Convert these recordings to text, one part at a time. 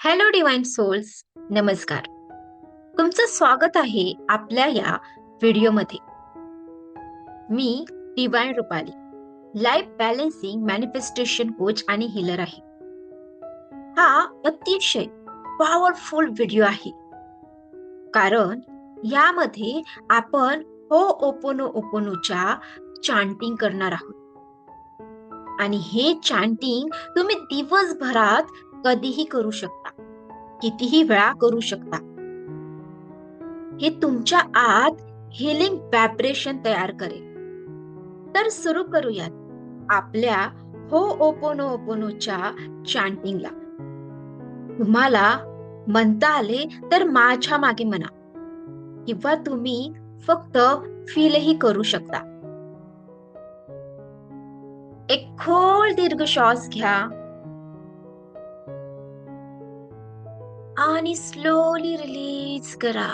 Hello divine souls. नमस्कार. तुमचं स्वागत आहे आपल्या या व्हिडिओमध्ये. Me divine Rupali, life balancing manifestation coach आणि हीलर आहे. हा अतिशय पॉवरफुल व्हिडिओ आहे, कारण यामध्ये आपण हो ओपोनो ओपोनोच्या चांटिंग करणार आहोत. आणि हे चांटिंग तुम्ही दिवसभरात कधीही करू शकता, कितीही वेळा करू शकता. हे तुमच्या आत हिलिंग व्हायब्रेशन तयार करेल. तर सुरू करूयात आपल्या हो ओपोनो ओपोनोच्या चांटिंगला. तुम्हाला म्हणता आले तर माझ्या मागे म्हणा, किंवा तुम्ही फक्त फीलही करू शकता. एक खोल दीर्घ श्वास घ्या आणि स्लोली रिलीज करा.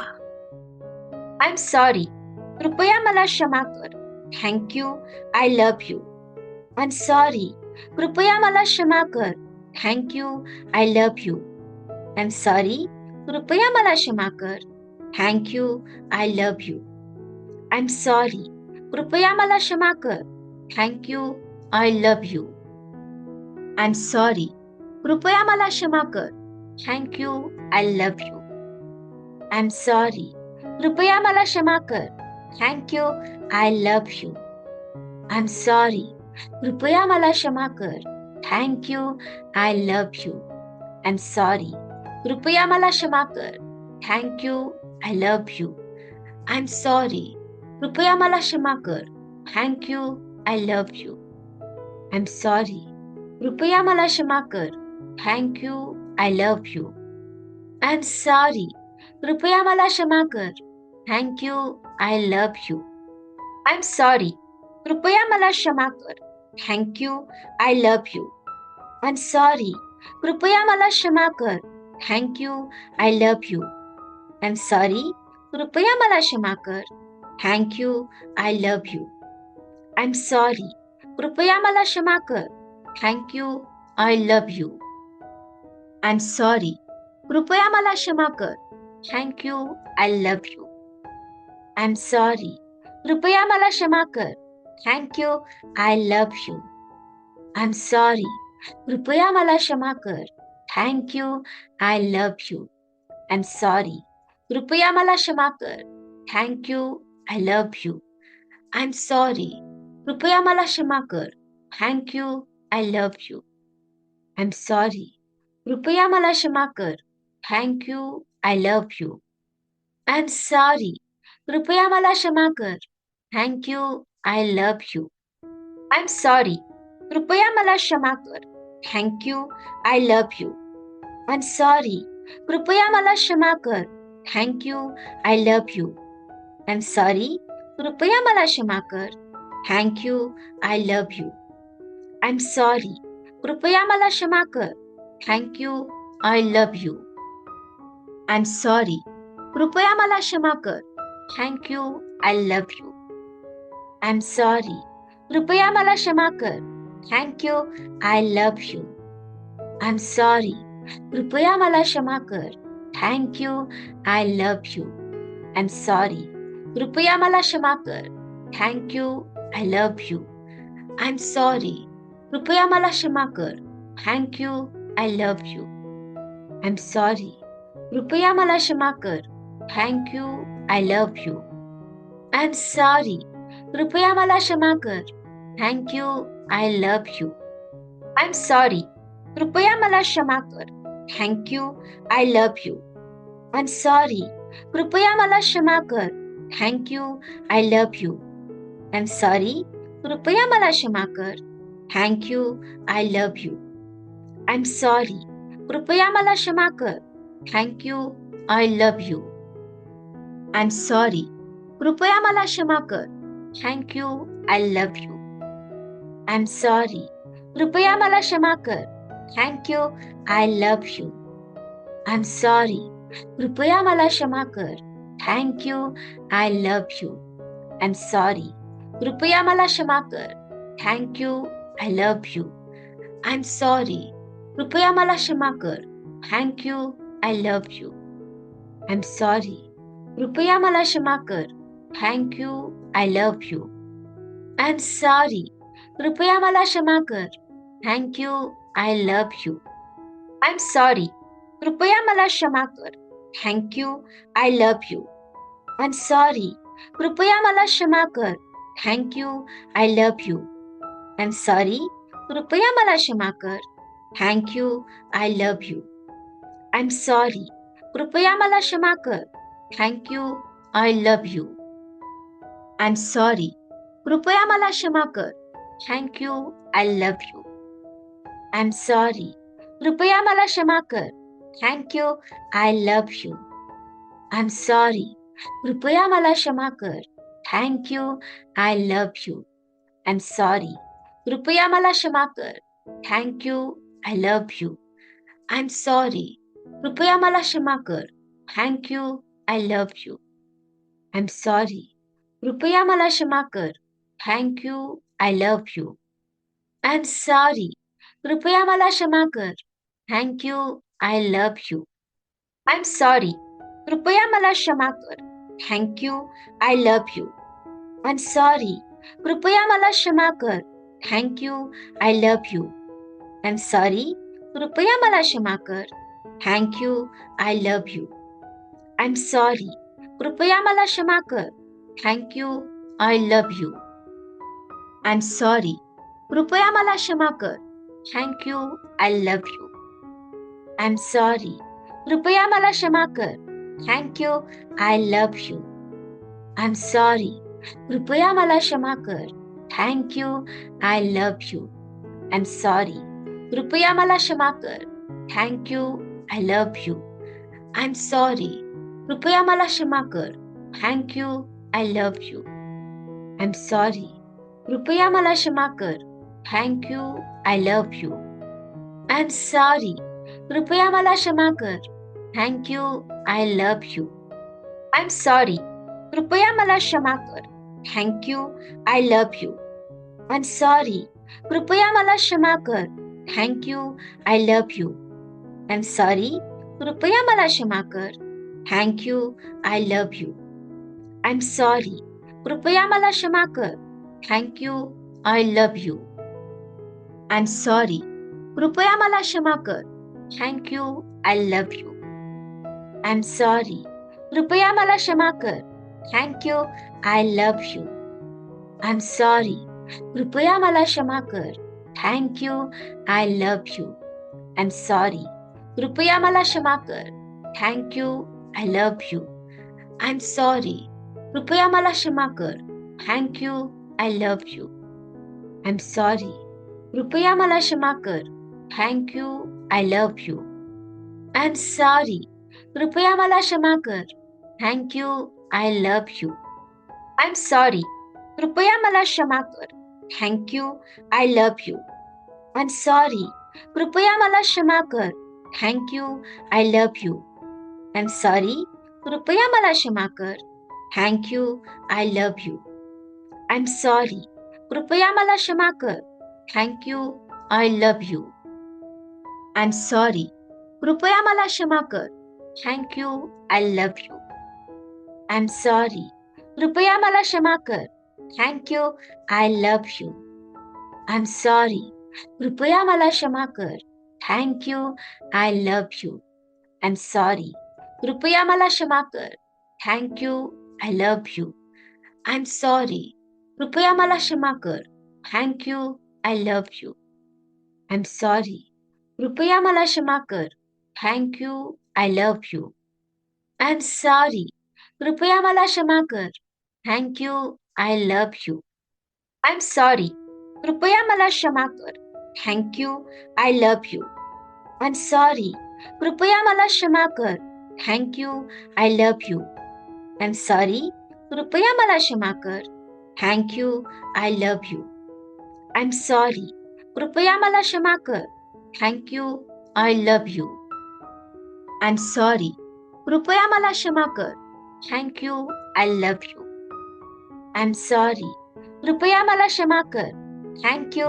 आय एम सॉरी, कृपया मला क्षमा कर. Thank you, I love you. I am sorry, कृपया मला क्षमा कर. Thank you, I love you. I am sorry, कृपया मला क्षमा कर. Thank you, I love you. I am sorry, कृपया मला क्षमा कर. Thank you, I love you. I am sorry, कृपया मला क्षमा कर. Thank you, I love you. I am sorry, कृपया मला क्षमा कर. Thank you, I love you. I am sorry, कृपया मला क्षमा कर. Thank you, I love you. I am sorry, कृपया मला क्षमा कर. Thank you, I love you. I am sorry, कृपया मला क्षमा कर. Thank you, I love you. I am sorry, कृपया मला क्षमा कर. Thank you, I love you. I am sorry, कृपया मला क्षमा कर. Thank you, I love you. I am sorry, कृपया मला क्षमा कर. Thank you, I love you. I am sorry, कृपया मला क्षमा कर. Thank you, I love you. I am sorry, कृपया मला क्षमा कर. Thank you, I love you. I am sorry, कृपया मला क्षमा कर. Thank you, I love you. I am sorry, कृपया मला क्षमा कर. Thank you, I love you. I am sorry, कृपया मला क्षमा कर. Thank you, I love you. I am sorry, कृपया मला क्षमा कर. Thank you, I love you. I am sorry, कृपया मला क्षमा कर. Thank you, I love you. I am sorry, कृपया मला क्षमा कर. Thank you, I love you. I am sorry, कृपया मला क्षमा कर. Thank you, I love you. I am sorry, कृपया मला क्षमा कर. Thank you, I love you. I am sorry, कृपया मला क्षमा कर. Thank you, I love you. I am sorry, कृपया मला क्षमा कर. Thank you, I love you. I am sorry, कृपया मला क्षमा कर. Thank you, I love you. I am sorry, कृपया मला क्षमा कर. Thank you, I love you. I am sorry, कृपया मला क्षमा कर. Thank you, I love you. I am sorry, कृपया मला क्षमा कर. Thank you, I love you. I am sorry, कृपया मला क्षमा कर. Thank you, I love you. I am sorry, कृपया मला क्षमा कर. Thank you, I love you. I am sorry, कृपया मला क्षमा कर. Thank you, I love you. I am sorry, कृपया मला क्षमा कर. Thank you, I love you. I am sorry, कृपया मला क्षमा कर. Thank you, I love you. I am sorry, कृपया मला क्षमा कर. Thank you, I love you. I am sorry, कृपया मला क्षमा कर. Thank you, I love you. I am sorry, कृपया मला क्षमा कर. Thank you, I love you. I am sorry, कृपया मला क्षमा कर. Thank you, I love you. I am sorry, कृपया मला क्षमा कर. Thank you, I love you. I am sorry, कृपया मला क्षमा कर. Thank you, I love you. I am sorry, कृपया मला क्षमा कर. Thank you, I love you. I am sorry, कृपया मला क्षमा कर. Thank you, I love you. I am sorry, कृपया मला क्षमा कर. Thank you, I love you. I am sorry. कृपया मला क्षमा कर. Thank you, I love you. I am sorry. कृपया मला क्षमा कर. Thank you, I love you. I am sorry. कृपया मला क्षमा कर. Thank you, I love you. I am sorry. कृपया मला क्षमा कर. Thank you, I love you. I am sorry. कृपया मला क्षमा कर. Thank you, I love you. I am sorry. कृपया मला क्षमा कर. Thank you, I love you. I am sorry. कृपया मला क्षमा कर. Thank you, I love you. I am sorry. कृपया मला क्षमा कर. Thank you, I love you. I am sorry. कृपया मला क्षमा कर. Thank you, I love you. I am sorry. कृपया मला क्षमा कर. Thank you, I love you. I am sorry. कृपया मला क्षमा कर. Thank you, I love you. I am sorry. कृपया मला क्षमा कर. Thank you, I love you. I am sorry. कृपया मला क्षमा कर. Thank you, I love you. I am sorry. कृपया मला क्षमा कर. Thank you, I love you. I am sorry. कृपया मला क्षमा कर. Thank you, I love you. I am sorry. कृपया मला क्षमा कर. Thank you, I love you. I am sorry. कृपया मला क्षमा कर. Thank you, I love you. I am sorry. कृपया मला क्षमा कर. Thank you, I love you. I am sorry. कृपया मला क्षमा कर. Thank you, I love you. I am sorry. कृपया मला क्षमा कर. Thank you, I love you. I am sorry. कृपया मला क्षमा कर. Thank you, I love you. I am sorry. कृपया मला क्षमा कर. Thank you, I love you. I am sorry. कृपया मला क्षमा कर. Thank you, I love you. I am sorry. कृपया मला क्षमा कर. Thank you, I love you. I am sorry. कृपया मला क्षमा कर. Thank you, I love you. I am sorry. कृपया मला क्षमा कर. Thank you, I love you. I am sorry. कृपया मला क्षमा कर. Thank you, I love you. I am sorry. कृपया मला क्षमा कर. Thank you, I love you. I am sorry. कृपया मला क्षमा कर. Thank you, I love you. I am sorry. कृपया मला क्षमा कर. Thank you, I love you. I am sorry. कृपया मला क्षमा कर. Thank you, I love you. I am sorry. कृपया मला क्षमा कर. Thank you, I love you. I am sorry. कृपया मला क्षमा कर. Thank you, I love you. I am sorry. कृपया मला क्षमा कर. Thank you, I love you. I am sorry. कृपया मला क्षमा कर. Thank you, I love you. I am sorry. कृपया मला क्षमा कर. Thank you, I love you. I am sorry. कृपया मला क्षमा कर. Thank you, I love you. I am sorry. कृपया मला क्षमा कर. Thank you, I love you. I am sorry. कृपया मला क्षमा कर. Thank you, I love you. I am sorry. कृपया मला क्षमा कर. Thank you, I love you. I am sorry. कृपया मला क्षमा कर. Thank you, I love you. I am sorry. कृपया मला क्षमा कर. Thank you, I love you. I am sorry. कृपया मला क्षमा कर. Thank you, I love you. I am sorry. कृपया मला क्षमा कर. Thank you, I love you. I am sorry. कृपया मला क्षमा कर. Thank you, I love you. I am sorry. कृपया मला क्षमा कर. Thank you, I love you. I am sorry. कृपया मला क्षमा कर. Thank you, I love you. I am sorry. कृपया मला क्षमा कर. Thank you, I love you. I am sorry. कृपया मला क्षमा कर. Thank you, I love you. I am sorry. कृपया मला क्षमा कर. Thank you, I love you. I am sorry. कृपया मला क्षमा कर. Thank you, I love you. I am sorry. कृपया मला क्षमा कर. Thank you,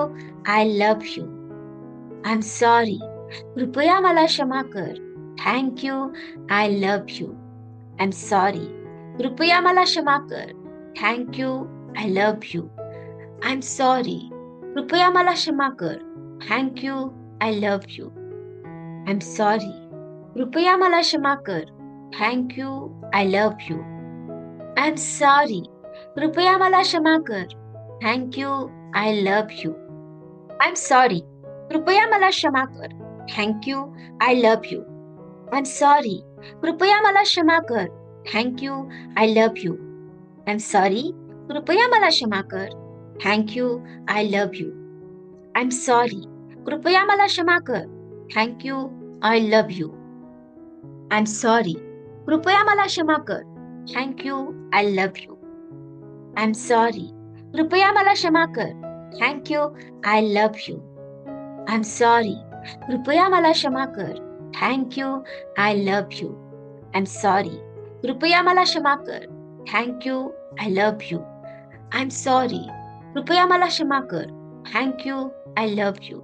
I love you. I am sorry. कृपया मला क्षमा कर. Thank you, I love you. I am sorry. कृपया मला क्षमा कर. Thank you, I love you. I am sorry. कृपया मला क्षमा कर. Thank you, I love you. I am sorry. कृपया मला क्षमा कर. Thank you, I love you. I am sorry. कृपया मला क्षमा कर. Thank you, I love you. I am sorry. कृपया मला क्षमा कर. Thank you, I love you. I am sorry. कृपया मला क्षमा कर. Thank you, I love you. I am sorry. कृपया मला क्षमा कर. Thank you, I love you. I am sorry. कृपया मला क्षमा कर. Thank you, I love you. I am sorry. कृपया मला क्षमा कर. Thank you, I love you. I am sorry. कृपया मला क्षमा कर. Thank you, I love you. I am sorry. कृपया मला क्षमा कर. Thank you, I love you. I am sorry. कृपया मला क्षमा कर. Thank you, I love you. I am sorry. कृपया मला क्षमा कर. Thank you, I love you.